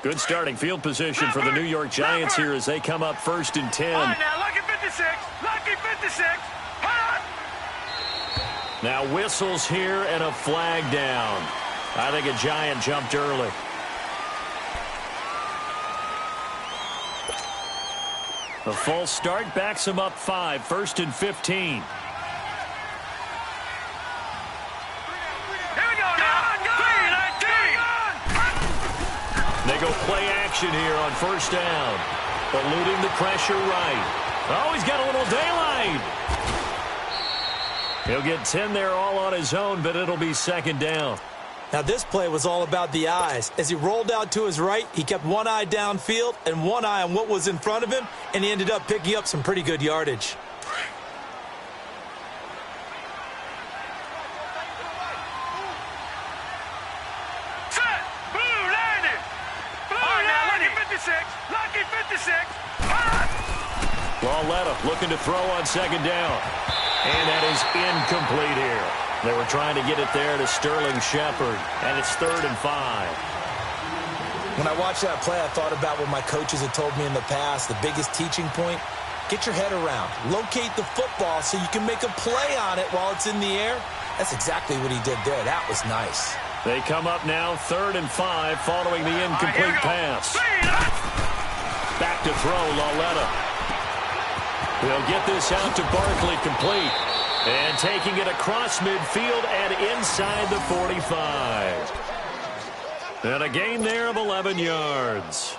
Good starting field position for the New York Giants here as they come up 1st and 10. All right, now, lucky 56. Lucky 56. Now whistles here and a flag down. I think a Giant jumped early. The false start backs him up 5, 1st and 15. They go play action here on 1st down. Eluding the pressure right. Oh, he's got a little daylight. He'll get 10 there all on his own, but it'll be 2nd down. Now this play was all about the eyes. As he rolled out to his right, he kept one eye downfield and one eye on what was in front of him, and he ended up picking up some pretty good yardage. Lucky 56. Lauletta looking to throw on 2nd down. And that is incomplete here. They were trying to get it there to Sterling Shepard. And it's 3rd and 5. When I watched that play, I thought about what my coaches had told me in the past. The biggest teaching point, get your head around. Locate the football so you can make a play on it while it's in the air. That's exactly what he did there. That was nice. They come up now 3rd and 5 following the incomplete pass. Back to throw, Lauletta. He'll get this out to Barkley complete. And taking it across midfield and inside the 45. And a gain there of 11 yards.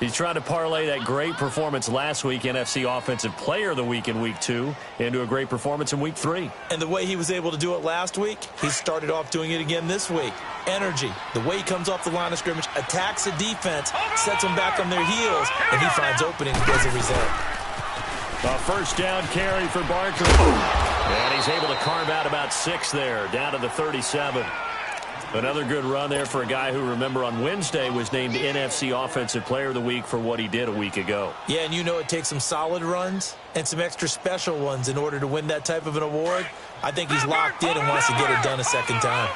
He's trying to parlay that great performance last week, NFC Offensive Player of the Week in Week 2, into a great performance in Week 3. And the way he was able to do it last week, he started off doing it again this week. Energy, the way he comes off the line of scrimmage, attacks the defense, sets them back on their heels, and he finds openings as a result. A 1st down carry for Barkley. And he's able to carve out about 6 there, down to the 37. Another good run there for a guy who, remember, on Wednesday was named NFC Offensive Player of the Week for what he did a week ago. Yeah, and you know it takes some solid runs and some extra special ones in order to win that type of an award. I think he's locked in and wants to get it done a 2nd time.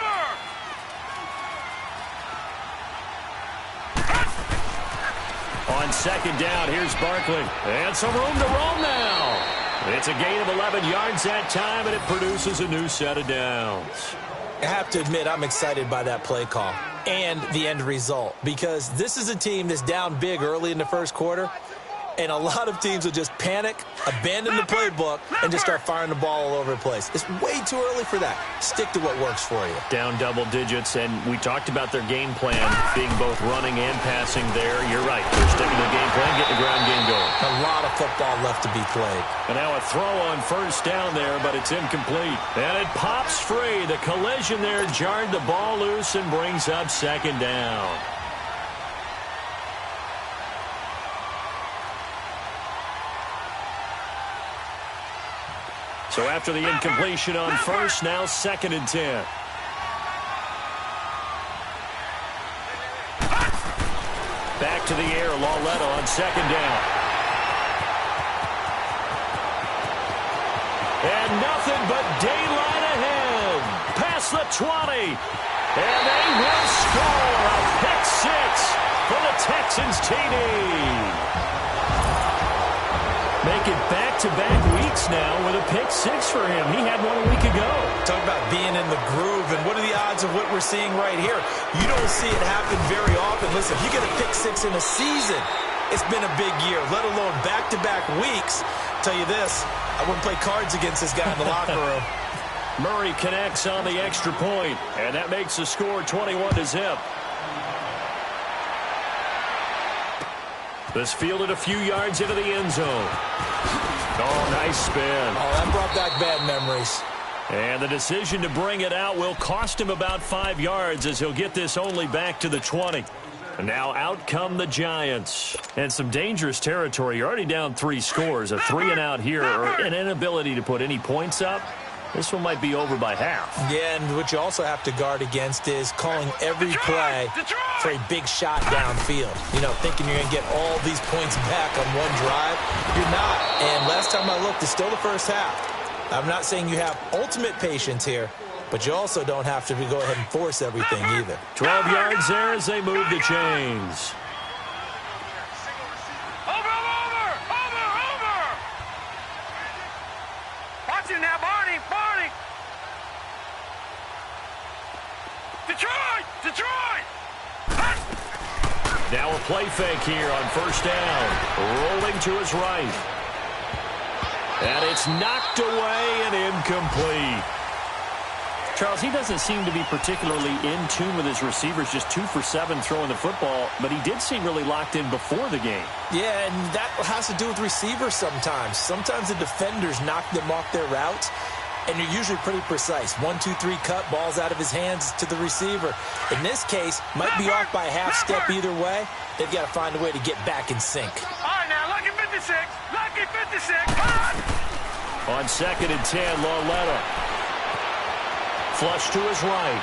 On 2nd down, here's Barkley. And some room to roam now. It's a gain of 11 yards that time, and it produces a new set of downs. I have to admit, I'm excited by that play call and the end result, because this is a team that's down big early in the 1st quarter, and a lot of teams will just panic, abandon the playbook, and just start firing the ball all over the place. It's way too early for that. Stick to what works for you. Down double digits, and we talked about their game plan being both running and passing there. You're right. They're sticking to the game plan, getting the ground game going. A lot of football left to be played. And now a throw on 1st down there, but it's incomplete. And it pops free. The collision there jarred the ball loose and brings up 2nd down. So after the incompletion on 1st, now 2nd and 10. Back to the air, Lauletta on 2nd down. And nothing but daylight ahead. Past the 20. And they will score a pick 6 for the Texans TD. Make it back-to-back weeks now with a pick 6 for him. He had one a week ago. Talk about being in the groove, and what are the odds of what we're seeing right here? You don't see it happen very often. Listen, if you get a pick 6 in a season, it's been a big year, let alone back-to-back weeks. Tell you this, I wouldn't play cards against this guy in the locker room. Murray connects on the extra point, and that makes the score 21-0. This fielded a few yards into the end zone. Oh, nice spin. Oh, that brought back bad memories. And the decision to bring it out will cost him about 5 yards as he'll get this only back to the 20. And now out come the Giants. And some dangerous territory. You're already down 3 scores. A 3-and-out here, or an inability to put any points up. This one might be over by half. Yeah, and what you also have to guard against is calling every play for a big shot downfield. You know, thinking you're going to get all these points back on one drive. You're not. And last time I looked, it's still the first half. I'm not saying you have ultimate patience here, but you also don't have to go ahead and force everything either. 12 yards there as they move the chains. Now a play fake here on first down. Rolling to his right. And it's knocked away and incomplete. Charles, he doesn't seem to be particularly in tune with his receivers, just 2 for 7 throwing the football, but he did seem really locked in before the game. Yeah, and that has to do with receivers sometimes. Sometimes the defenders knock them off their routes, and you're usually pretty precise. 1, 2, 3 cut, balls out of his hands to the receiver. In this case, might be off by a half step either way. They've got to find a way to get back in sync. All right, now, lucky 56. Lucky 56. On 2nd and 10, Lauletta. Flush to his right.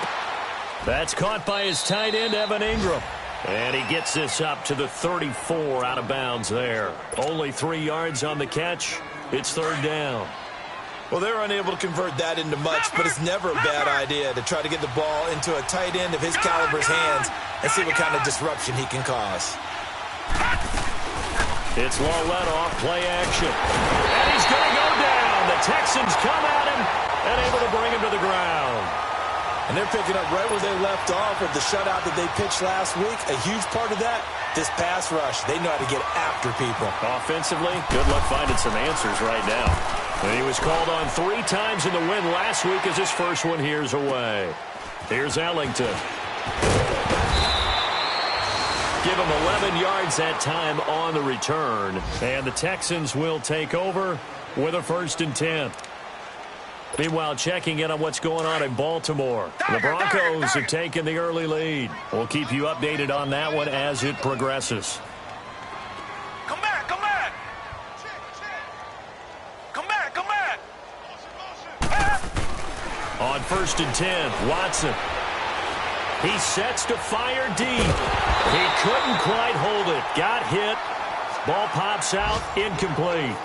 That's caught by his tight end, Evan Ingram. And he gets this up to the 34 out of bounds there. Only 3 yards on the catch. It's 3rd down. Well, they're unable to convert that into much, but it's never a bad idea to try to get the ball into a tight end of his caliber's hands and see what kind of disruption he can cause. It's Lauletta off play action. And he's going to go down. The Texans come at him and able to bring him to the ground. And they're picking up right where they left off with the shutout that they pitched last week. A huge part of that, this pass rush. They know how to get after people. Offensively, good luck finding some answers right now. And he was called on 3 times in the win last week as his first one here's away. Here's Ellington. Give him 11 yards that time on the return. And the Texans will take over with a 1st and 10. Meanwhile, checking in on what's going on in Baltimore. The Broncos have taken the early lead. We'll keep you updated on that one as it progresses. Come back, come back. Come back, come back. On 1st and 10, Watson. He sets to fire deep. He couldn't quite hold it. Got hit. Ball pops out, incomplete.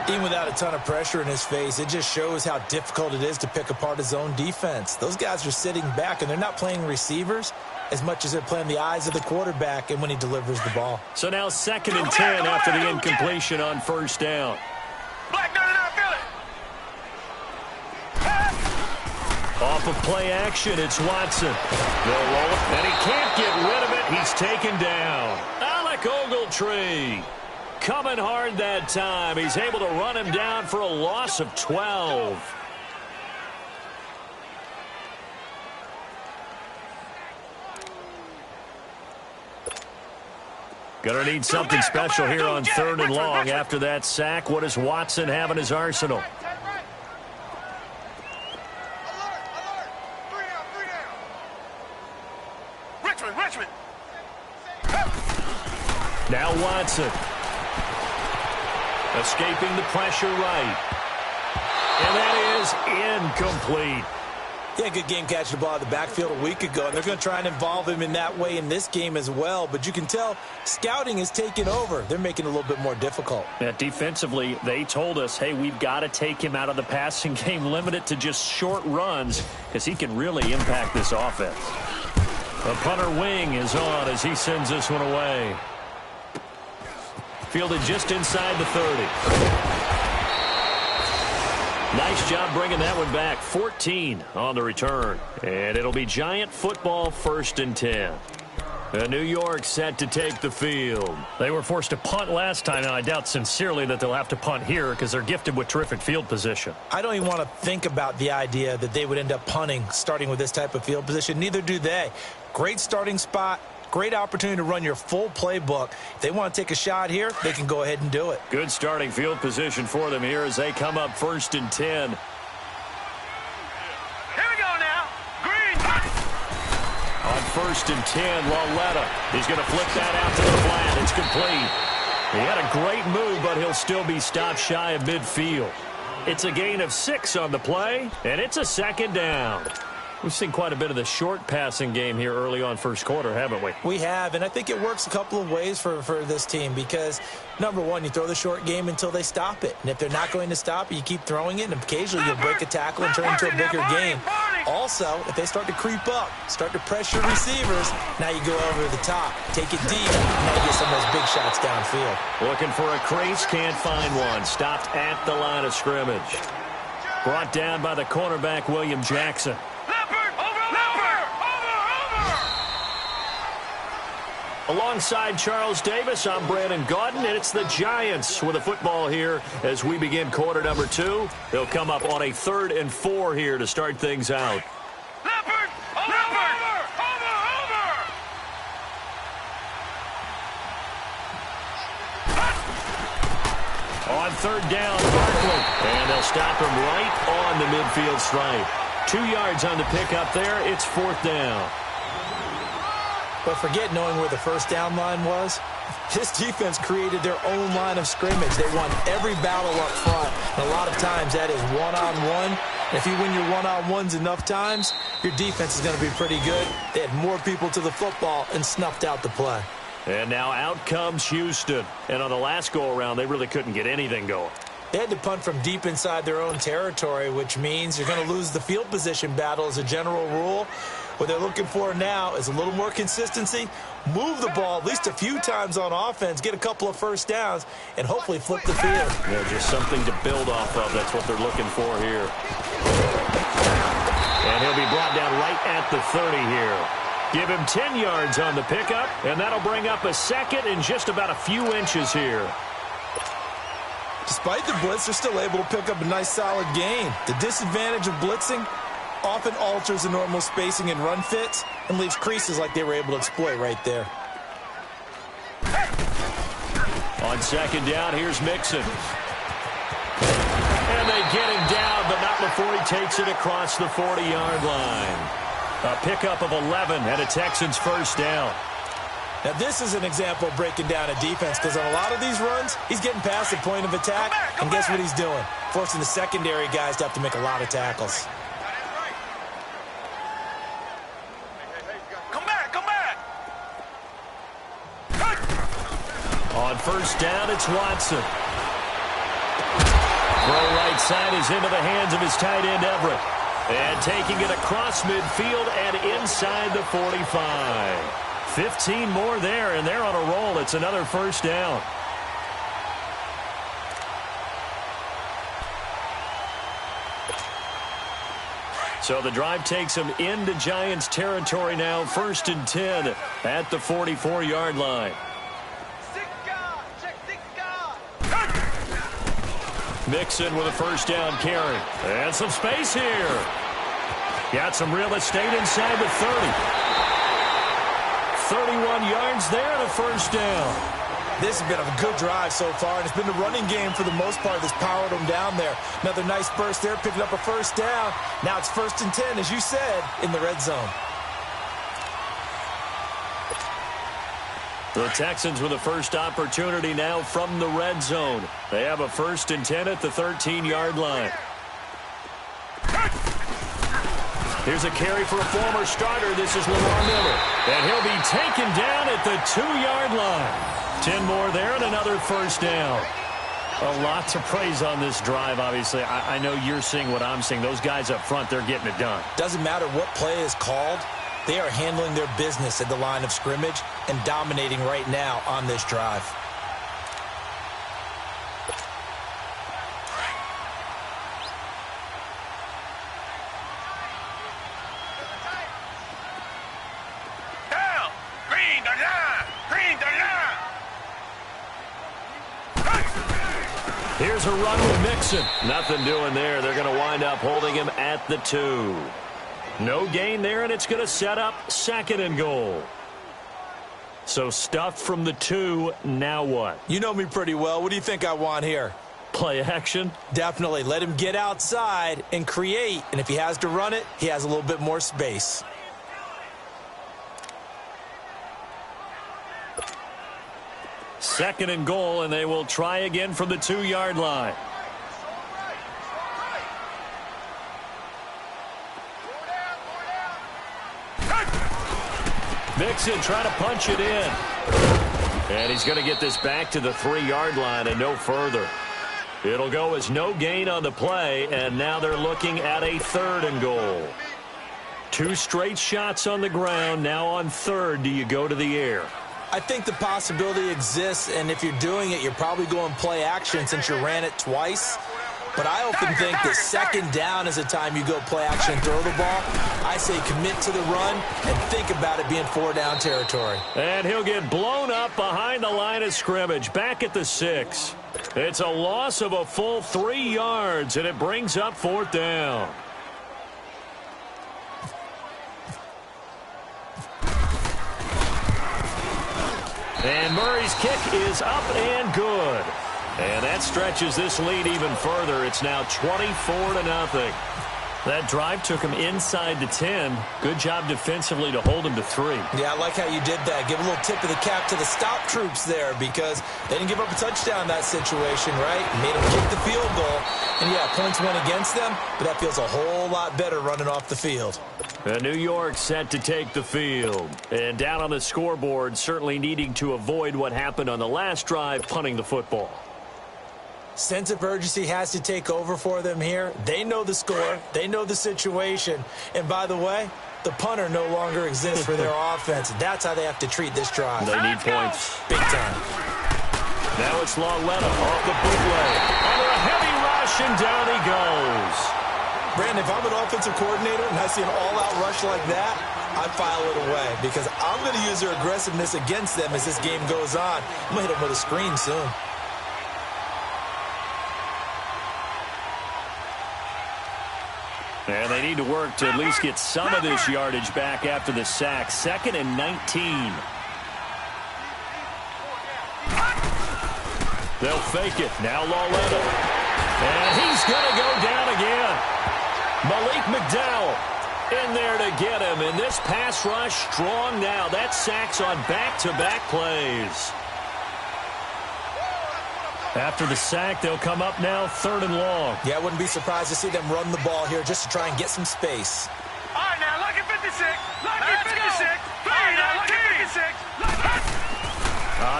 Even without a ton of pressure in his face, it just shows how difficult it is to pick apart his own defense. Those guys are sitting back, and they're not playing receivers as much as they're playing the eyes of the quarterback and when he delivers the ball. So now 2nd and 10 after the incompletion on 1st down. Black 99, feel it. Off of play action, it's Watson. They'll roll it, and he can't get rid of it. He's taken down. Alec Ogletree. Coming hard that time. He's able to run him down for a loss of 12. Gonna need something special here on 3rd and long after that sack. What does Watson have in his arsenal? Richmond. Now Watson. Escaping the pressure right. And that is incomplete. Yeah, good game catching the ball at the backfield a week ago, and they're going to try and involve him in that way in this game as well. But you can tell scouting is taking over. They're making it a little bit more difficult. Yeah, defensively, they told us, hey, we've got to take him out of the passing game, limit it to just short runs, because he can really impact this offense. The punter wing is on as he sends this one away. Fielded just inside the 30. Nice job bringing that one back. 14 on the return. And it'll be Giant football 1st and 10. New York set to take the field. They were forced to punt last time, and I doubt sincerely that they'll have to punt here because they're gifted with terrific field position. I don't even want to think about the idea that they would end up punting starting with this type of field position. Neither do they. Great starting spot. Great opportunity to run your full playbook. If they want to take a shot here, they can go ahead and do it. Good starting field position for them here as they come up 1st and 10. Here we go now. Green. On 1st and 10, Lauletta. He's going to flip that out to the flat. It's complete. He had a great move, but he'll still be stopped shy of midfield. It's a gain of 6 on the play, and it's a 2nd down. We've seen quite a bit of the short passing game here early on first quarter, haven't we? We have, and I think it works a couple of ways for this team because, number one, you throw the short game until they stop it. And if they're not going to stop it, you keep throwing it, and occasionally you'll break a tackle and turn it into a bigger game. Also, if they start to creep up, start to pressure receivers, now you go over the top, take it deep, and now you get some of those big shots downfield. Looking for a crease, can't find one. Stopped at the line of scrimmage. Brought down by the cornerback, William Jackson. Alongside Charles Davis, I'm Brandon Gaudin, and it's the Giants with the football here as we begin quarter number 2. They'll come up on a 3rd and 4 here to start things out. Leopard! Over! On 3rd down, Barkley. And they'll stop him right on the midfield stripe. 2 yards on the pickup there. It's 4th down. But forget knowing where the first down line was. This defense created their own line of scrimmage. They won every battle up front. And a lot of times that is one-on-one. And if you win your one-on-ones enough times, your defense is going to be pretty good. They had more people to the football and snuffed out the play. And now out comes Houston. And on the last go-around, they really couldn't get anything going. They had to punt from deep inside their own territory, which means you're going to lose the field position battle as a general rule. What they're looking for now is a little more consistency, move the ball at least a few times on offense, get a couple of first downs, and hopefully flip the field. Yeah, just something to build off of. That's what they're looking for here. And he'll be brought down right at the 30 here. Give him 10 yards on the pickup, and that'll bring up a 2nd and just about a few inches here. Despite the blitz, they're still able to pick up a nice solid gain. The disadvantage of blitzing often alters the normal spacing and run fits and leaves creases like they were able to exploit right there. On 2nd down, here's Mixon. And they get him down, but not before he takes it across the 40-yard line. A pickup of 11 and a Texans first down. Now, this is an example of breaking down a defense because on a lot of these runs, he's getting past the point of attack, and guess what he's doing? Forcing the secondary guys to have to make a lot of tackles. Come back! On 1st down, it's Watson. Throw right side is into the hands of his tight end, Everett. And taking it across midfield and inside the 45. 15 more there, and they're on a roll. It's another 1st down. So the drive takes them into Giants territory now. 1st and 10 at the 44-yard line. Mixon with a 1st down carry. And some space here. Got some real estate inside the 30. 31 yards there and a 1st down. This has been a good drive so far, and it's been the running game for the most part that's powered them down there. Another nice burst there, picking up a 1st down. Now it's 1st and 10, as you said, in the red zone. The Texans with a first opportunity now from the red zone. They have a 1st and 10 at the 13-yard line. Here's a carry for a former starter. This is Lamar Miller. And he'll be taken down at the 2-yard line. 10 more there and another 1st down. A lot to praise on this drive, obviously. I know you're seeing what I'm seeing. Those guys up front, they're getting it done. Doesn't matter what play is called. They are handling their business at the line of scrimmage and dominating right now on this drive. Here's a run with Mixon. Nothing doing there. They're going to wind up holding him at the 2. No gain there, and it's going to set up 2nd and goal. So stuffed from the 2. Now what? You know me pretty well. What do you think I want here? Play action? Definitely. Let him get outside and create. And if he has to run it, he has a little bit more space. Second and goal, and they will try again from the 2-yard line. Mixon trying to punch it in. And he's going to get this back to the 3-yard line and no further. It'll go as no gain on the play, and now they're looking at a 3rd and goal. 2 straight shots on the ground. Now on 3rd, do you go to the air? I think the possibility exists, and if you're doing it, you're probably going play action since you ran it twice. But I often think that second down is a time you go play action and throw the ball. I say commit to the run and think about it being 4-down territory. And he'll get blown up behind the line of scrimmage, back at the 6. It's a loss of a full 3 yards, and it brings up 4th down. And Murray's kick is up and good. And that stretches this lead even further. It's now 24-0. That drive took him inside the 10. Good job defensively to hold him to 3. Yeah, I like how you did that. Give a little tip of the cap to the stop troops there because they didn't give up a touchdown in that situation, right? Made them kick the field goal. And, yeah, points went against them, but that feels a whole lot better running off the field. And New York set to take the field. And down on the scoreboard, certainly needing to avoid what happened on the last drive, punting the football. Sense of urgency has to take over for them here. They know the score. They know the situation. And by the way, the punter no longer exists for their offense. That's how they have to treat this drive. They need points. Big time. Now it's Lauletta off the bootleg. Under a heavy rush, and down he goes. Brandon, if I'm an offensive coordinator and I see an all-out rush like that, I file it away because I'm going to use their aggressiveness against them as this game goes on. I'm going to hit them with a screen soon. And they need to work to at least get some of this yardage back after the sack. 2nd and 19. They'll fake it. Now Lauletta. And he's going to go down again. Malik McDowell in there to get him. And this pass rush strong now. That sacks on back-to-back plays. After the sack, they'll come up now 3rd and long. Yeah, I wouldn't be surprised to see them run the ball here just to try and get some space. All right, now, lucky 56. Lucky 56. All right, now, lucky 56.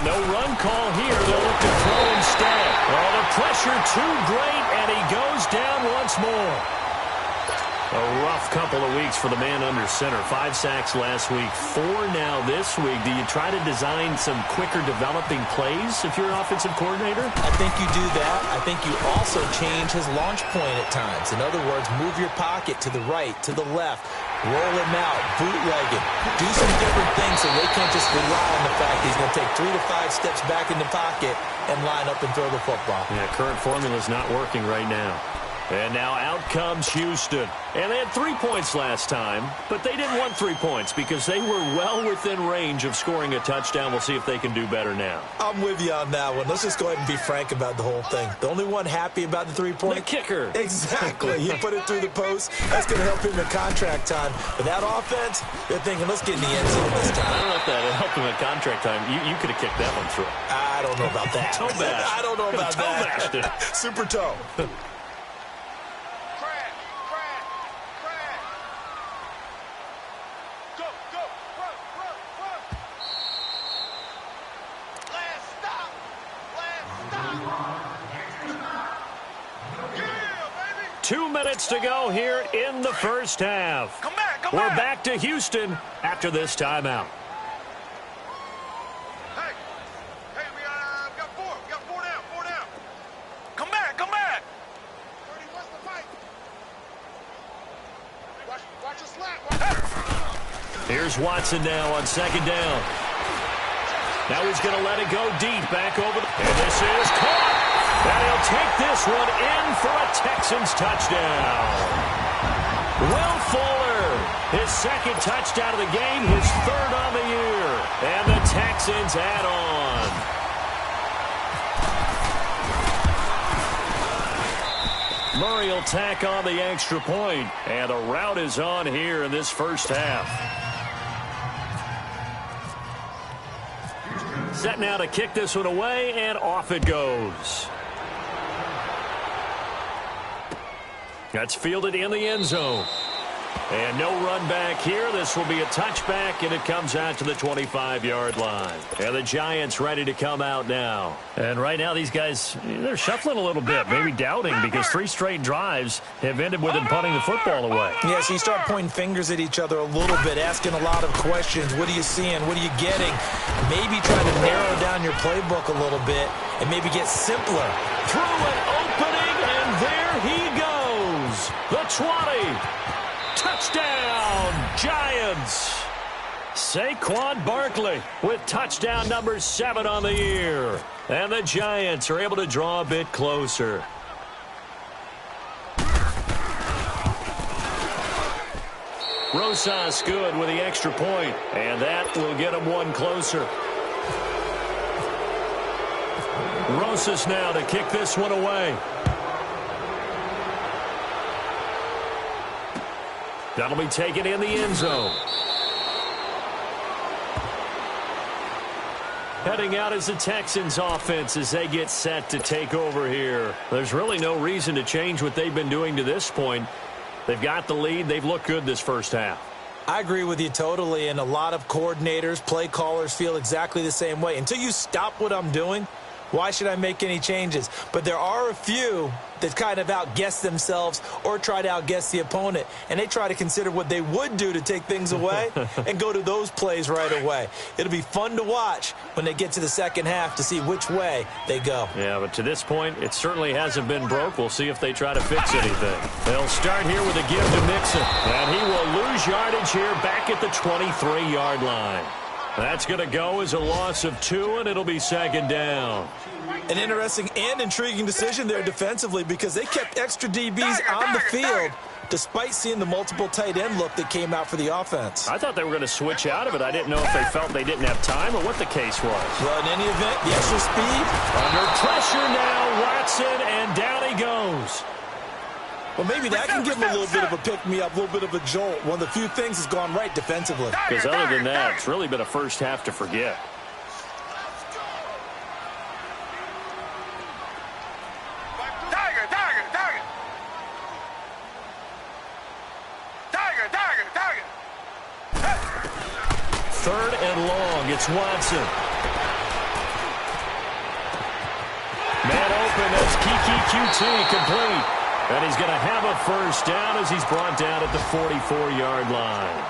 No run call here. They'll look to throw instead. Well, the pressure too great, and he goes down once more. A rough couple of weeks for the man under center. 5 sacks last week, 4 now this week. Do you try to design some quicker developing plays if you're an offensive coordinator? I think you do that. I think you also change his launch point at times. In other words, move your pocket to the right, to the left, roll him out, bootleg it. Do some different things so they can't just rely on the fact he's going to take 3 to 5 steps back in the pocket and line up and throw the football. Yeah, current formula is not working right now. And now out comes Houston. And they had 3 points last time, but they didn't want 3 points because they were well within range of scoring a touchdown. We'll see if they can do better now. I'm with you on that one. Let's just go ahead and be frank about the whole thing. The only one happy about the 3-point? The kicker. Exactly. He put it through the post. That's going to help him in contract time. But that offense, they're thinking, let's get in the end zone this time. I don't know if that helped him in contract time. You could have kicked that one through. I don't know about that. Toe bash. I don't know about toe that. Bashed it. Super toe. Yeah, 2 minutes to go here in the first half. come back. We're back to Houston after this timeout. Hey, we got 4. We got 4 down. 4 down. Come back. 30, what's the fight? Watch your slap. Here's Watson now on 2nd down. Now he's going to let it go deep, back over. And this is caught. And he'll take this one in for a Texans touchdown. Will Fuller, his 2nd touchdown of the game, his 3rd on the year. And the Texans add on. Murray will tack on the extra point. And the rout is on here in this first half. Set now to kick this one away, and off it goes. That's fielded in the end zone. And no run back here. This will be a touchback, and it comes out to the 25-yard line. And the Giants ready to come out now. And right now, these guys, they're shuffling a little bit, maybe doubting, because 3 straight drives have ended with them punting the football away. Yeah, so you start pointing fingers at each other a little bit, asking a lot of questions. What are you seeing? What are you getting? Maybe trying to narrow down your playbook a little bit and maybe get simpler. Through an opening, and there There he goes. The 20. Touchdown, Giants. Saquon Barkley with touchdown number 7 on the year. And the Giants are able to draw a bit closer. Rosas good with the extra point, and that will get him one closer. Rosas now to kick this one away. That'll be taken in the end zone. Heading out is the Texans offense as they get set to take over here. There's really no reason to change what they've been doing to this point. They've got the lead. They've looked good this first half. I agree with you totally, and a lot of coordinators, play callers feel exactly the same way. Until you stop what I'm doing, why should I make any changes? But there are a few that kind of outguess themselves or try to outguess the opponent, and they try to consider what they would do to take things away and go to those plays right away. It'll be fun to watch when they get to the second half to see which way they go. Yeah, but to this point, it certainly hasn't been broke. We'll see if they try to fix anything. They'll start here with a give to Mixon, and he will lose yardage here back at the 23-yard line. That's going to go as a loss of 2, and it'll be second down. An interesting and intriguing decision there defensively because they kept extra DBs on the field despite seeing the multiple tight end look that came out for the offense. I thought they were going to switch out of it. I didn't know if they felt they didn't have time or what the case was. Well, in any event, the extra speed. Under pressure now, Watson, and down he goes. Well, maybe that can give him a little bit of a pick-me-up, a little bit of a jolt. One of the few things has gone right defensively. Because other than that, it's really been a first half to forget. Third and long, it's Watson. Man open, that's Kiki QT complete. And he's going to have a first down as he's brought down at the 44-yard line.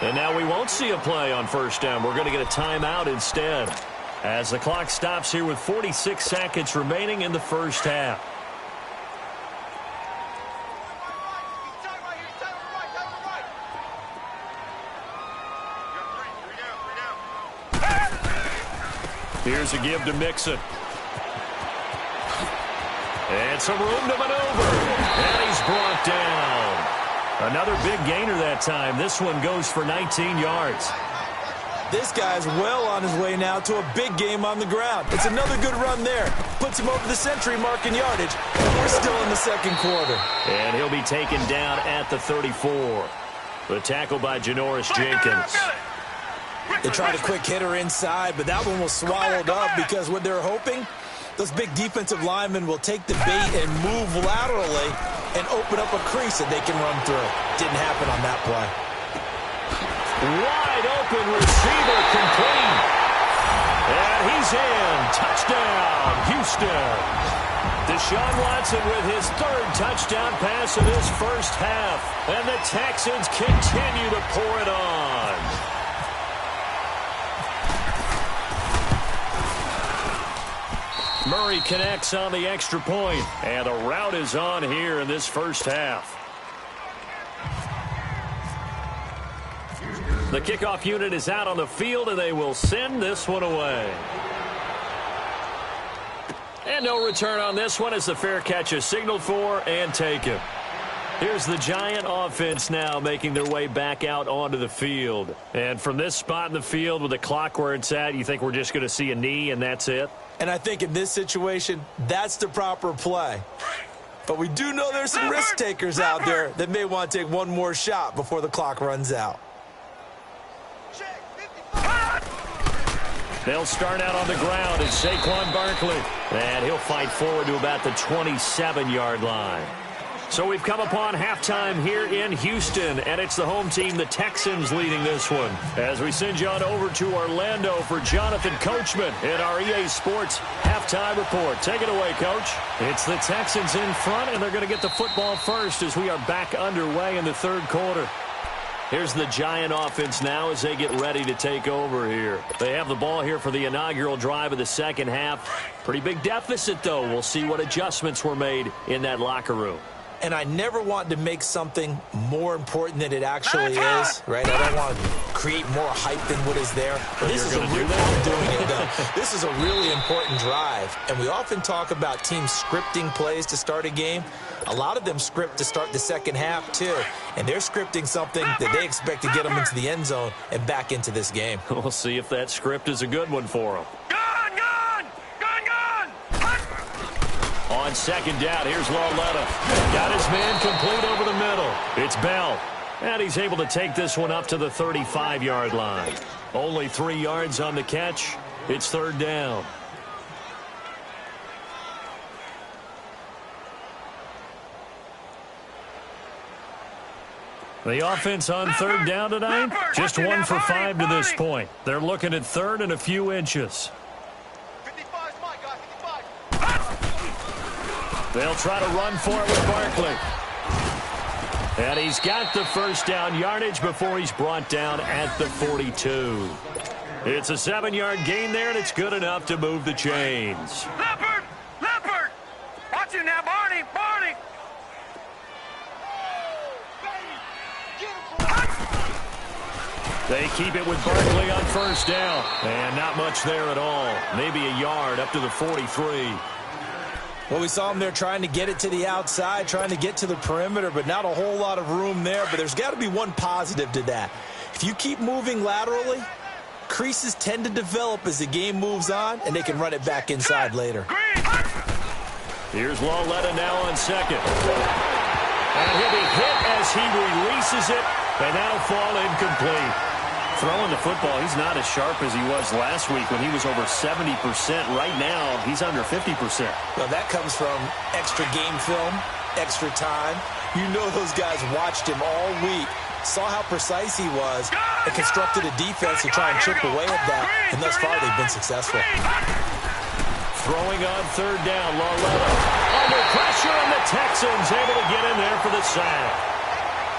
And now we won't see a play on first down. We're going to get a timeout instead as the clock stops here with 46 seconds remaining in the first half. Here's a give to Mixon. And some room to maneuver. And he's brought down. Another big gainer that time. This one goes for 19 yards. This guy's well on his way now to a big game on the ground. It's another good run there. Puts him over the century mark in yardage. And we're still in the second quarter. And he'll be taken down at the 34. The tackle by Janoris Jenkins. They tried a quick hitter inside, but that one was swallowed up because what they're hoping, those big defensive linemen will take the bait and move laterally and open up a crease that they can run through. Didn't happen on that play. Wide open receiver complete. And he's in. Touchdown, Houston. Deshaun Watson with his third touchdown pass of this first half. And the Texans continue to pour it on. Murray connects on the extra point, and the route is on here in this first half. The kickoff unit is out on the field, and they will send this one away. And no return on this one as the fair catch is signaled for and taken. Here's the Giant offense now making their way back out onto the field. And from this spot in the field with the clock where it's at, you think we're just going to see a knee and that's it? And I think in this situation, that's the proper play. But we do know there's some risk takers out there that may want to take one more shot before the clock runs out. They'll start out on the ground as Saquon Barkley. And he'll fight forward to about the 27-yard line. So we've come upon halftime here in Houston, and it's the home team, the Texans, leading this one. As we send you on over to Orlando for Jonathan Coachman in our EA Sports halftime report. Take it away, Coach. It's the Texans in front, and they're going to get the football first as we are back underway in the third quarter. Here's the Giant offense now as they get ready to take over here. They have the ball here for the inaugural drive of the second half. Pretty big deficit, though. We'll see what adjustments were made in that locker room. And I never want to make something more important than it actually is, right? I don't want to create more hype than what is there. But this is a really doing it, though. This is a really important drive. And we often talk about teams scripting plays to start a game. A lot of them script to start the second half, too. And they're scripting something that they expect to get them into the end zone and back into this game. We'll see if that script is a good one for them. On second down, here's Lauletta. Got his man complete over the middle. It's Bell. And he's able to take this one up to the 35-yard line. Only 3 yards on the catch. It's third down. The offense on third down tonight, just 1 for 5 to this point. They're looking at third and a few inches. They'll try to run for it with Barkley. And he's got the first down yardage before he's brought down at the 42. It's a 7-yard gain there, and it's good enough to move the chains. Leopard! Watch it now, Barney! They keep it with Barkley on first down. And not much there at all. Maybe a yard up to the 43. Well, we saw him there trying to get it to the outside, trying to get to the perimeter, but not a whole lot of room there. But there's got to be one positive to that. If you keep moving laterally, creases tend to develop as the game moves on, and they can run it back inside later. Here's Lauletta now on second. And he'll be hit as he releases it, and that'll fall incomplete. Throwing the football, he's not as sharp as he was last week when he was over 70%. Right now, he's under 50%. Well, that comes from extra game film, extra time. You know those guys watched him all week, saw how precise he was, and constructed a defense to try and chip away at that, and thus far they've been successful. Throwing on third down, Lauletta under pressure, and the Texans able to get in there for the sack.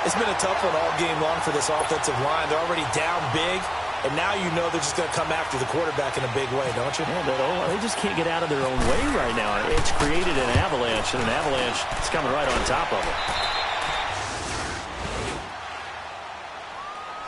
It's been a tough one all game long for this offensive line. They're already down big, and now you know they're just going to come after the quarterback in a big way, don't you? Yeah, they just can't get out of their own way right now. It's created an avalanche, and an avalanche is coming right on top of them.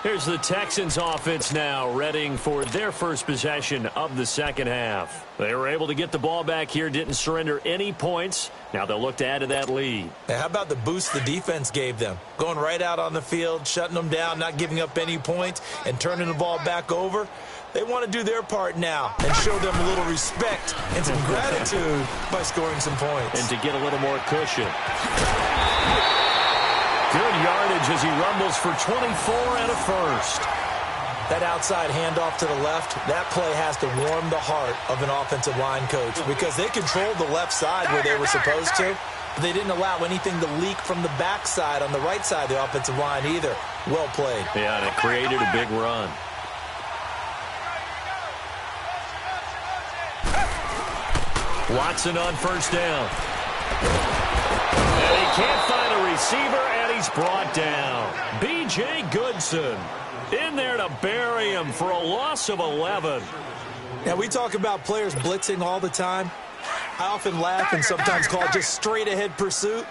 Here's the Texans offense now, readying for their first possession of the second half. They were able to get the ball back here, didn't surrender any points. Now they'll look to add to that lead. Hey, how about the boost the defense gave them? Going right out on the field, shutting them down, not giving up any points, and turning the ball back over. They want to do their part now and show them a little respect and some gratitude by scoring some points. And to get a little more cushion. Good yardage as he rumbles for 24 and a first. That outside handoff to the left, that play has to warm the heart of an offensive line coach because they controlled the left side where they were supposed to, but they didn't allow anything to leak from the backside on the right side of the offensive line either. Well played. Yeah, and it created a big run. Watson on first down. And he can't find a receiver, and he's brought down. B.J. Goodson in there to bury him for a loss of 11. Now, we talk about players blitzing all the time. I often laugh and sometimes call it just straight-ahead pursuit.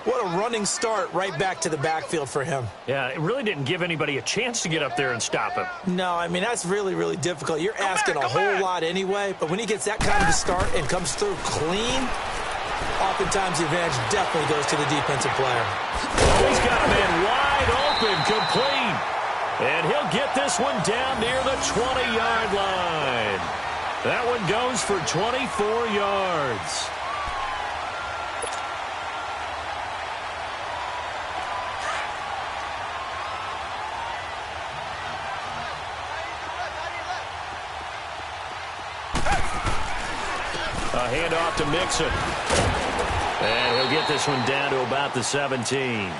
What a running start right back to the backfield for him. Yeah, it really didn't give anybody a chance to get up there and stop him. No, I mean, that's really, really difficult. You're asking a whole lot anyway, but when he gets that kind of a start and comes through clean, oftentimes the advantage definitely goes to the defensive player. Oh, he's got a man wide open, complete. And he'll get this one down near the 20-yard line. That one goes for 24 yards. A handoff to Mixon. And he'll get this one down to about the 17.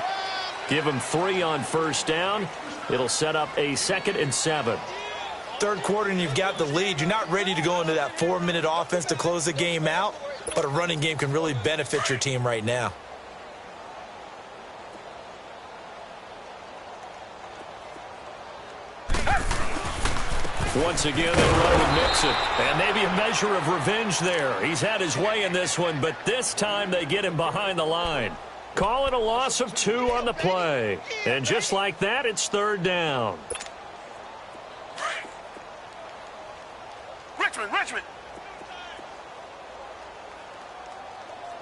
Give him 3 on first down. It'll set up a 2nd and 7. Third quarter and you've got the lead. You're not ready to go into that 4-minute offense to close the game out, but a running game can really benefit your team right now. Once again, they run with Mixon. And maybe a measure of revenge there. He's had his way in this one, but this time they get him behind the line. Call it a loss of 2 on the play. And just like that, it's 3rd down. Richmond.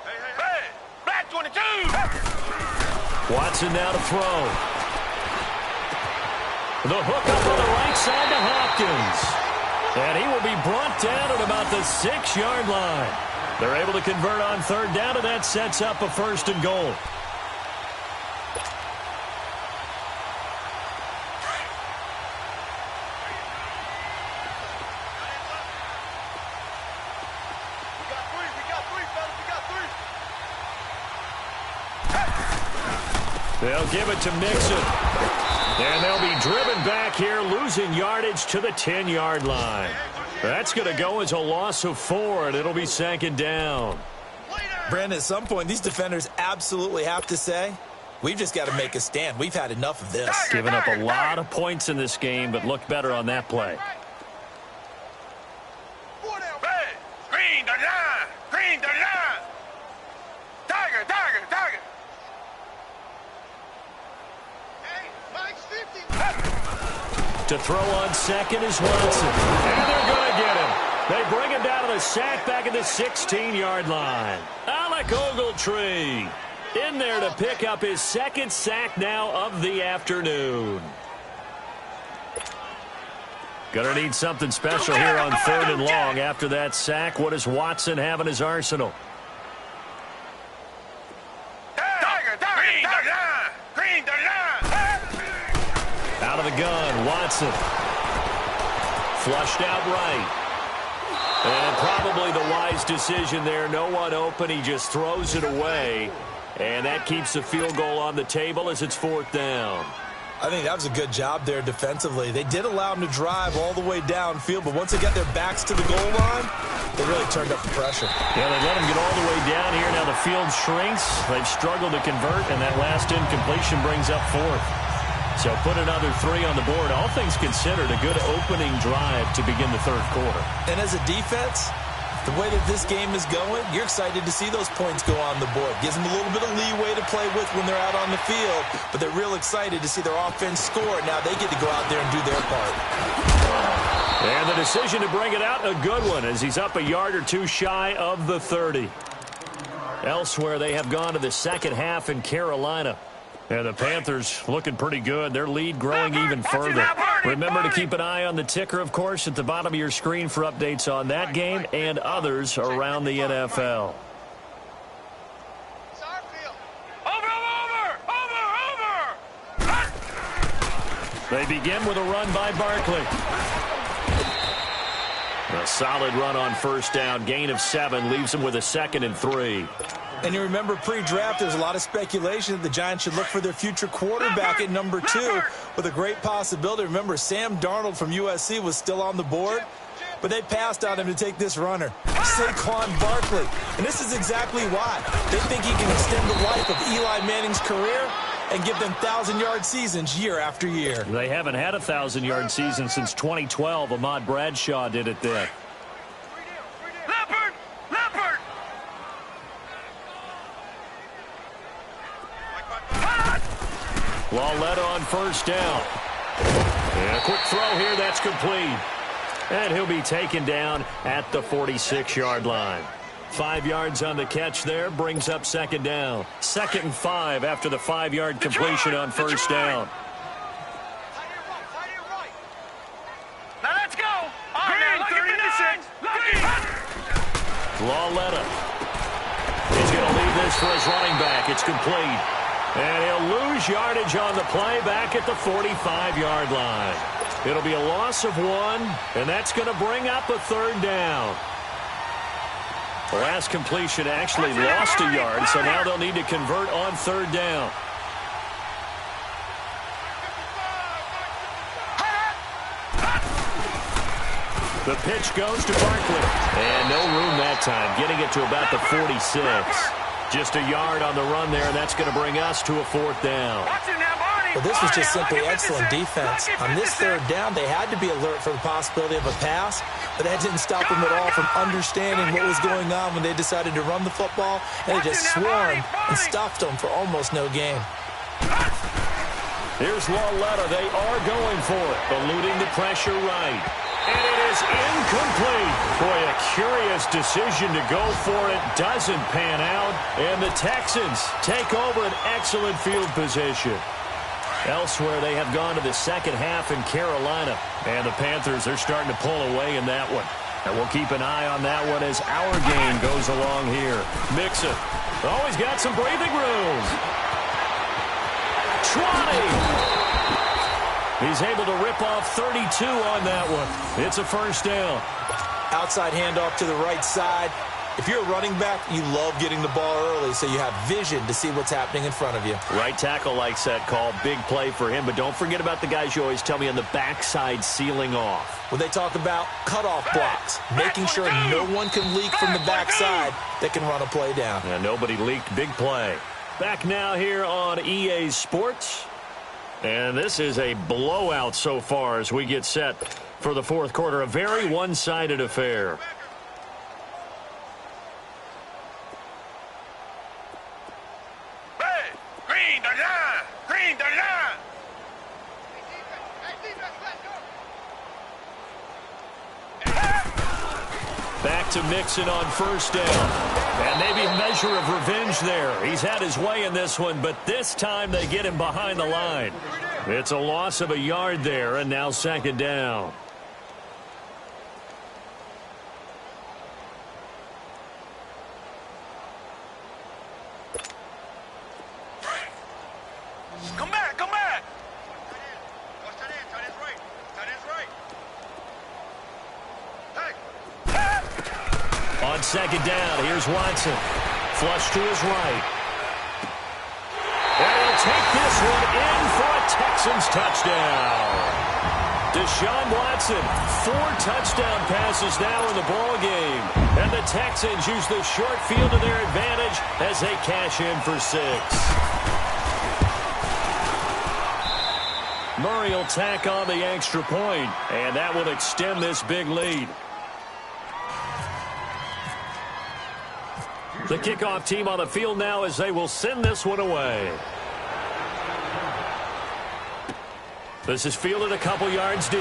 Hey, Black 22. Watson now to throw. The hook up on the right side to Hopkins. And he will be brought down at about the 6-yard line. They're able to convert on 3rd down, and that sets up a 1st and goal. They'll give it to Mixon. And they'll be driven back here, losing yardage to the 10-yard line. That's going to go as a loss of 4, and it'll be 2nd down. Brandon, at some point, these defenders absolutely have to say, we've just got to make a stand. We've had enough of this. Giving up a lot of points in this game, but looked better on that play. Green the line. Tiger. To throw on 2nd is Watson. And they're going to get him. They bring him down to the sack back at the 16-yard line. Alec Ogletree in there to pick up his 2nd sack now of the afternoon. Going to need something special here on 3rd and long. After that sack, what does Watson have in his arsenal? Green the line. Out of the gun, Watson. Flushed out right. And probably the wise decision there. No one open. He just throws it away. And that keeps the field goal on the table as it's 4th down. I think that was a good job there defensively. They did allow him to drive all the way downfield, but once they got their backs to the goal line, they really turned up the pressure. Yeah, they let him get all the way down here. Now the field shrinks. They've struggled to convert, and that last incompletion brings up 4th. So put another 3 on the board. All things considered, a good opening drive to begin the 3rd quarter. And as a defense, the way that this game is going, you're excited to see those points go on the board. Gives them a little bit of leeway to play with when they're out on the field, but they're real excited to see their offense score. Now they get to go out there and do their part. And the decision to bring it out, a good one, as he's up a yard or 2 shy of the 30. Elsewhere, they have gone to the 2nd half in Carolina. And the Panthers looking pretty good. Their lead growing even further. Remember to keep an eye on the ticker, of course, at the bottom of your screen for updates on that game and others around the NFL. Over! They begin with a run by Barkley. A solid run on 1st down. Gain of 7 leaves them with a 2nd and 3. And you remember pre-draft, there's a lot of speculation that the Giants should look for their future quarterback at number 2 with a great possibility. Remember, Sam Darnold from USC was still on the board, but they passed on him to take this runner, Saquon Barkley. And this is exactly why. They think he can extend the life of Eli Manning's career and give them 1,000-yard seasons year after year. They haven't had a 1,000-yard season since 2012. Ahmad Bradshaw did it then. Lauletta on 1st down. And a quick throw here, that's complete. And he'll be taken down at the 46-yard line. 5 yards on the catch there, brings up 2nd down. 2nd and 5 after the 5-yard completion on 1st down. Now let's go. Green, 36. Lauletta. He's going to leave this for his running back. It's complete. And he'll lose yardage on the play back at the 45-yard line. It'll be a loss of 1, and that's going to bring up a 3rd down. The last completion actually lost a yard, so now they'll need to convert on 3rd down. The pitch goes to Barkley. And no room that time, getting it to about the 46. Just a yard on the run there, and that's going to bring us to a 4th down. Watch it now, Barney. Well, this was just simply excellent defense. On this third down, they had to be alert for the possibility of a pass, but that didn't stop them at all from understanding what was going on when they decided to run the football, and they just swarmed and stuffed them for almost no gain. Here's Lauletta. They are going for it, eluding the pressure right. And it is incomplete. Boy, a curious decision to go for it. Doesn't pan out. And the Texans take over an excellent field position. Elsewhere, they have gone to the second half in Carolina. And the Panthers are starting to pull away in that one. And we'll keep an eye on that one as our game goes along here. Mixon. Always got some breathing room. Trotting. He's able to rip off 32 on that one. It's a first down. Outside handoff to the right side. If you're a running back, you love getting the ball early so you have vision to see what's happening in front of you. Right tackle likes that call. Big play for him. But don't forget about the guys you always tell me on the backside sealing off. When they talk about cutoff blocks, making sure no one can leak from the backside that can run a play down. And nobody leaked. Big play. Back now here on EA Sports. And this is a blowout so far as we get set for the fourth quarter. A very one-sided affair. Hey, green the line! Green the line! Back to Mixon on first down. And maybe a measure of revenge there. He's had his way in this one, but this time they get him behind the line. It's a loss of a yard there, and now second down. Come back, come back! Watch that end, tight end's right. Tight end's right. Hey! On second down, here's Watson. Flush to his right. And he'll take this one in for a Texans touchdown. Deshaun Watson, 4 touchdown passes now in the ball game. And the Texans use the short field to their advantage as they cash in for 6. Murray will tack on the extra point, and that will extend this big lead. The kickoff team on the field now as they will send this one away. This is fielded a couple yards deep.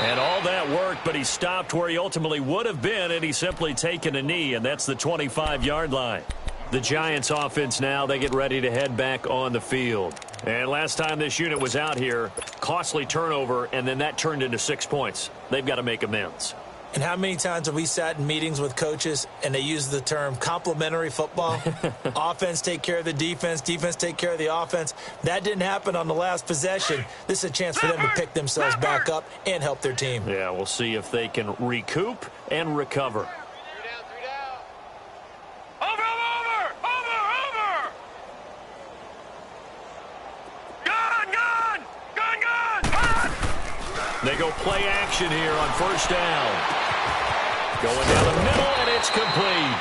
And all that worked, but he stopped where he ultimately would have been, and he's simply taken a knee, and that's the 25-yard line. The Giants offense now, they get ready to head back on the field. And last time this unit was out here, costly turnover, and then that turned into 6 points. They've got to make amends. And how many times have we sat in meetings with coaches and they use the term complementary football? Offense take care of the defense, defense take care of the offense. That didn't happen on the last possession. This is a chance for them to pick themselves back up and help their team. Yeah, we'll see if they can recoup and recover. They go play action here on first down. Going down the middle, and it's complete.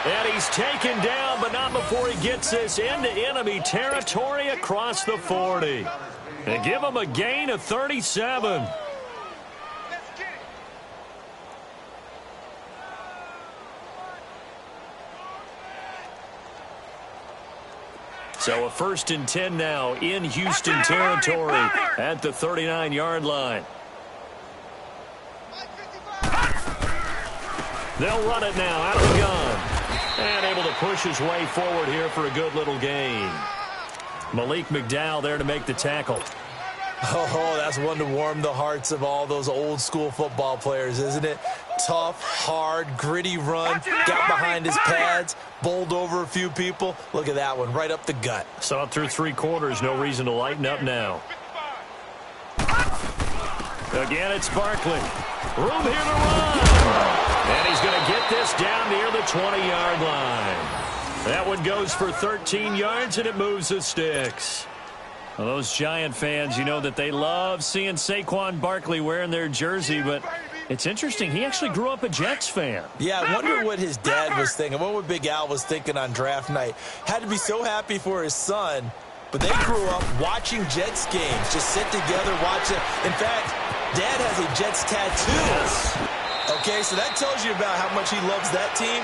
And he's taken down, but not before he gets this into enemy territory across the 40. And give him a gain of 37. So a 1st and 10 now in Houston territory at the 39-yard line. They'll run it now out of the gun. And able to push his way forward here for a good little gain. Malik McDowell there to make the tackle. Oh, that's one to warm the hearts of all those old school football players, isn't it? Tough, hard, gritty run. Got behind his pads, bowled over a few people. Look at that one, right up the gut. Saw through 3 quarters, no reason to lighten up now. Again, it's Barkley. Room here to run. And he's going to get this down near the 20-yard line. That one goes for 13 yards, and it moves the sticks. Well, those Giant fans, you know that they love seeing Saquon Barkley wearing their jersey, but it's interesting. He actually grew up a Jets fan. Yeah, I wonder what his dad was thinking. What Big Al was thinking on draft night. Had to be so happy for his son but they grew up watching Jets games. Just sit together, watch it. In fact, Dad has a Jets tattoo. Yes. Okay, so that tells you about how much he loves that team.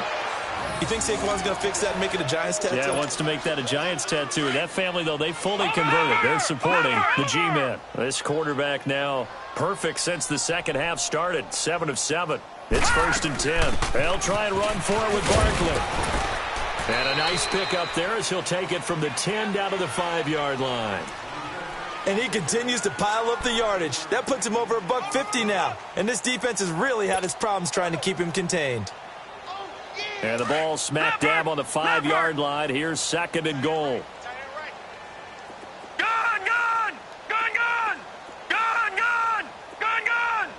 You think Saquon's going to fix that and make it a Giants tattoo? Yeah, wants to make that a Giants tattoo. That family, though, they fully converted. They're supporting the G-Men. This quarterback now perfect since the second half started. 7 of 7. It's 1st and 10. They'll try and run for it with Barkley. And a nice pickup there as he'll take it from the 10 down to the 5-yard line. And he continues to pile up the yardage. That puts him over $150 now. And this defense has really had its problems trying to keep him contained. And the ball smack dab on the 5-yard line. Here's 2nd and goal. Gun, gun! Gun, gun! Gun, gun! Gun, gun!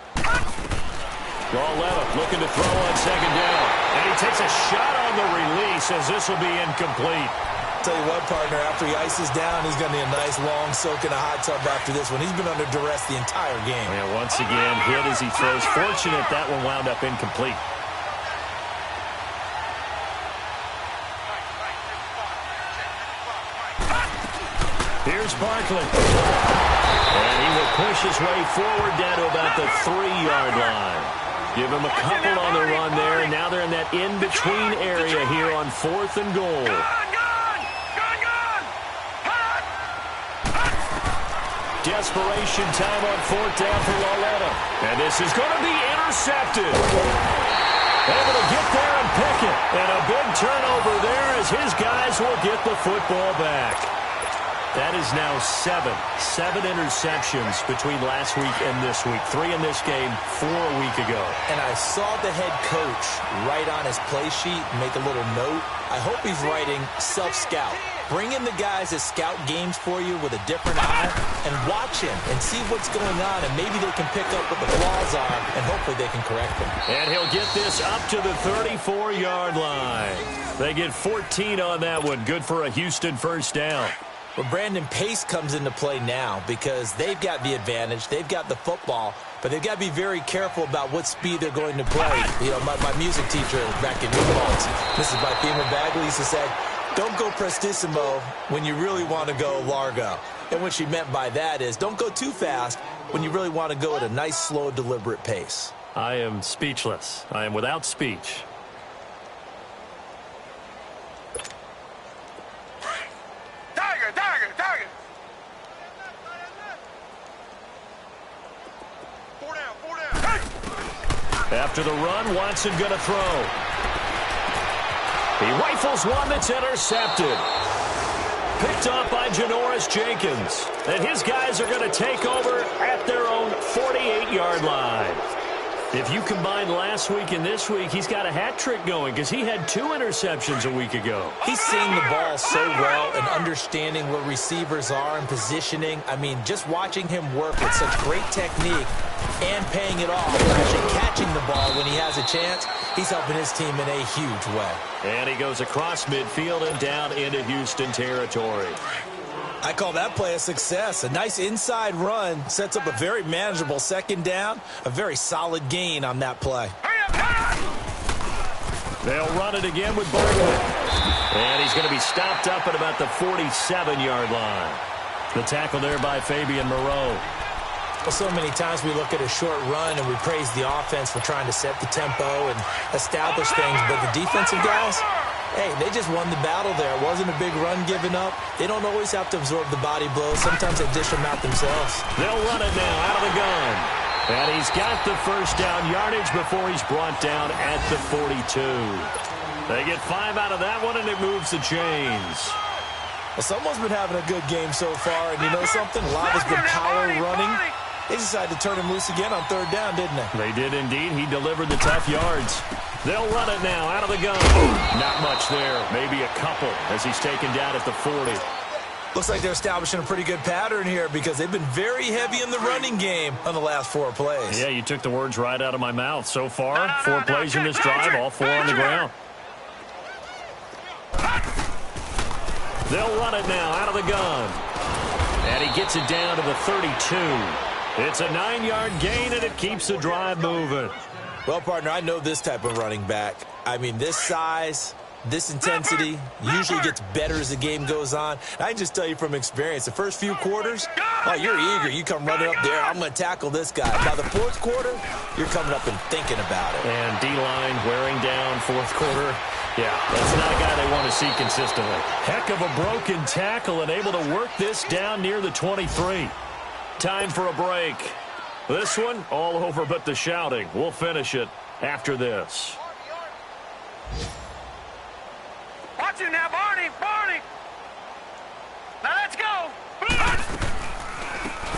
Lauletta looking to throw on 2nd down. And he takes a shot on the release as this will be incomplete. Tell you what, partner, after he ices down, he's going to need a nice long soak in a hot tub after this one. He's been under duress the entire game. And once again, hit as he throws. Fortunate that one wound up incomplete. Here's Barkley. And he will push his way forward down to about the 3-yard line. Give him a couple on the run there. Now they're in that in-between area here on 4th and goal. Desperation time on 4th down for Lauletta. And this is going to be intercepted. Able to get there and pick it. And a big turnover there as his guys will get the football back. That is now 7 interceptions between last week and this week. 3 in this game, 4 a week ago. And I saw the head coach write on his play sheet, make a little note. I hope he's writing self-scout. Bring in the guys that scout games for you with a different eye and watch him and see what's going on, and maybe they can pick up what the flaws are, and hopefully they can correct them. And he'll get this up to the 34-yard line. They get 14 on that one. Good for a Houston 1st down. Well, Brandon, pace comes into play now because they've got the advantage. They've got the football, but they've got to be very careful about what speed they're going to play. You know, my music teacher back in New Orleans, Mrs. Bifema Bagley, used to say, don't go prestissimo when you really want to go largo. And what she meant by that is don't go too fast when you really want to go at a nice, slow, deliberate pace. I am speechless. I am without speech. Target! 4 down! Hey! After the run, Watson going to throw. He rifles one that's intercepted. Picked up by Janoris Jenkins. And his guys are going to take over at their own 48-yard line. If you combine last week and this week, he's got a hat trick going because he had 2 interceptions a week ago. He's seeing the ball so well and understanding where receivers are and positioning. I mean, just watching him work with such great technique and paying it off, actually catching the ball when he has a chance, he's helping his team in a huge way. And he goes across midfield and down into Houston territory. I call that play a success. A nice inside run sets up a very manageable 2nd down, a very solid gain on that play. They'll run it again with Barkley. And he's going to be stopped up at about the 47-yard line. The tackle there by Fabian Moreau. Well, so many times we look at a short run and we praise the offense for trying to set the tempo and establish things, but the defensive guys, hey, they just won the battle there. It wasn't a big run given up. They don't always have to absorb the body blows. Sometimes they dish them out themselves. They'll run it now out of the gun. And he's got the 1st down yardage before he's brought down at the 42. They get 5 out of that one, and it moves the chains. Well, someone's been having a good game so far, and you know something? A lot has been power running. They decided to turn him loose again on 3rd down, didn't they? They did indeed. He delivered the tough yards. They'll run it now out of the gun. Not much there. Maybe a couple as he's taken down at the 40. Looks like they're establishing a pretty good pattern here because they've been very heavy in the running game on the last 4 plays. Yeah, you took the words right out of my mouth. So far, 4 plays in this drive, all 4 on the ground. They'll run it now out of the gun. And he gets it down to the 32. It's a 9-yard gain, and it keeps the drive moving. Well, partner, I know this type of running back. I mean, this size, This intensity usually gets better as the game goes on. I can just tell you from experience, the first few quarters, oh, you're eager. You come running up there, I'm going to tackle this guy. By the fourth quarter, you're coming up and thinking about it. And D-line wearing down fourth quarter. Yeah, that's not a guy they want to see consistently. Heck of a broken tackle and able to work this down near the 23. Time for a break. This one, all over but the shouting. We'll finish it after this. Watch it now, Barney! Barney! Now let's go!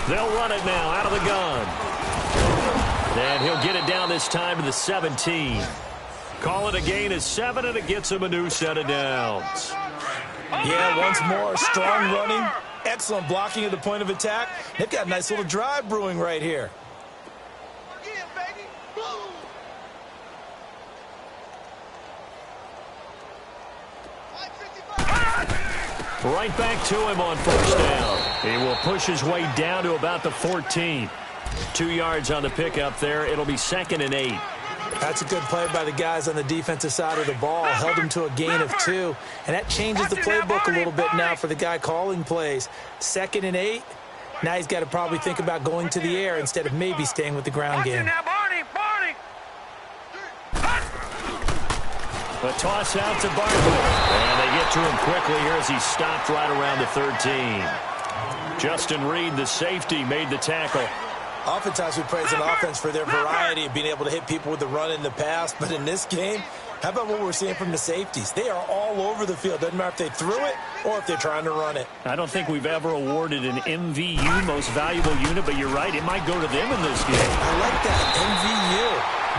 They'll run it now out of the gun. And he'll get it down this time to the 17. Call it a gain of 7, and it gets him a new set of downs. Yeah, once more, strong running, excellent blocking at the point of attack. They've got a nice little drive brewing right here. Again, baby! Boom! Right back to him on first down. He will push his way down to about the 14. 2 yards on the pickup there. It'll be 2nd and 8. That's a good play by the guys on the defensive side of the ball. Held him to a gain of 2. And that changes the playbook a little bit now for the guy calling plays. 2nd and 8. Now he's got to probably think about going to the air instead of maybe staying with the ground game. A toss out to Barkley. And they get to him quickly here as he stopped right around the 13. Justin Reed, the safety, made the tackle. Oftentimes we praise an offense for their variety of being able to hit people with the run in the pass. But in this game, how about what we're seeing from the safeties? They are all over the field. Doesn't matter if they threw it or if they're trying to run it. I don't think we've ever awarded an MVU, most valuable unit, but you're right, it might go to them in this game. I like that, MVU.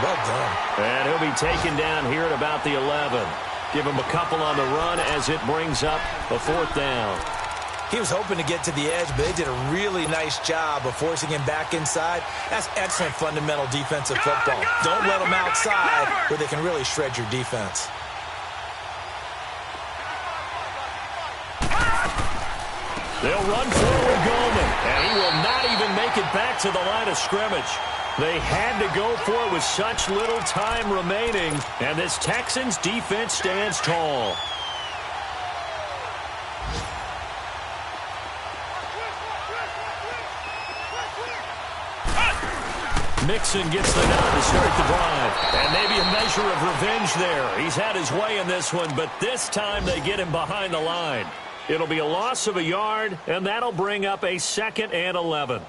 Well done. And he'll be taken down here at about the 11. Give him a couple on the run as it brings up a 4th down. He was hoping to get to the edge, but they did a really nice job of forcing him back inside. That's excellent fundamental defensive football. Don't let them outside where they can really shred your defense. They'll run forward Goldman, and he will not even make it back to the line of scrimmage. They had to go for it with such little time remaining, and this Texans defense stands tall. Mixon gets the nod to start the drive. And maybe a measure of revenge there. He's had his way in this one, but this time they get him behind the line. It'll be a loss of a yard, and that'll bring up a 2nd and 11.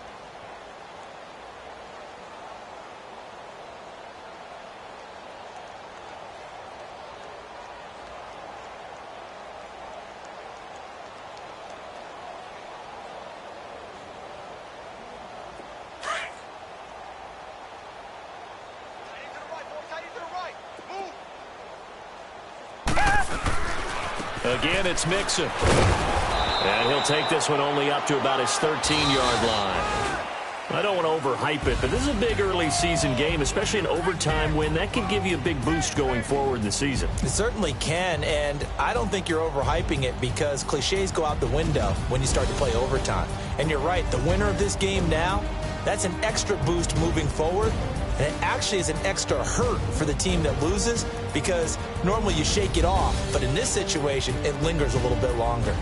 Again, it's Mixon. And he'll take this one only up to about his 13-yard line. I don't want to overhype it, but this is a big early season game, especially an overtime win. That can give you a big boost going forward in the season. It certainly can, and I don't think you're overhyping it because cliches go out the window when you start to play overtime. And you're right, the winner of this game now, that's an extra boost moving forward. And it actually is an extra hurt for the team that loses because normally you shake it off. But in this situation, it lingers a little bit longer.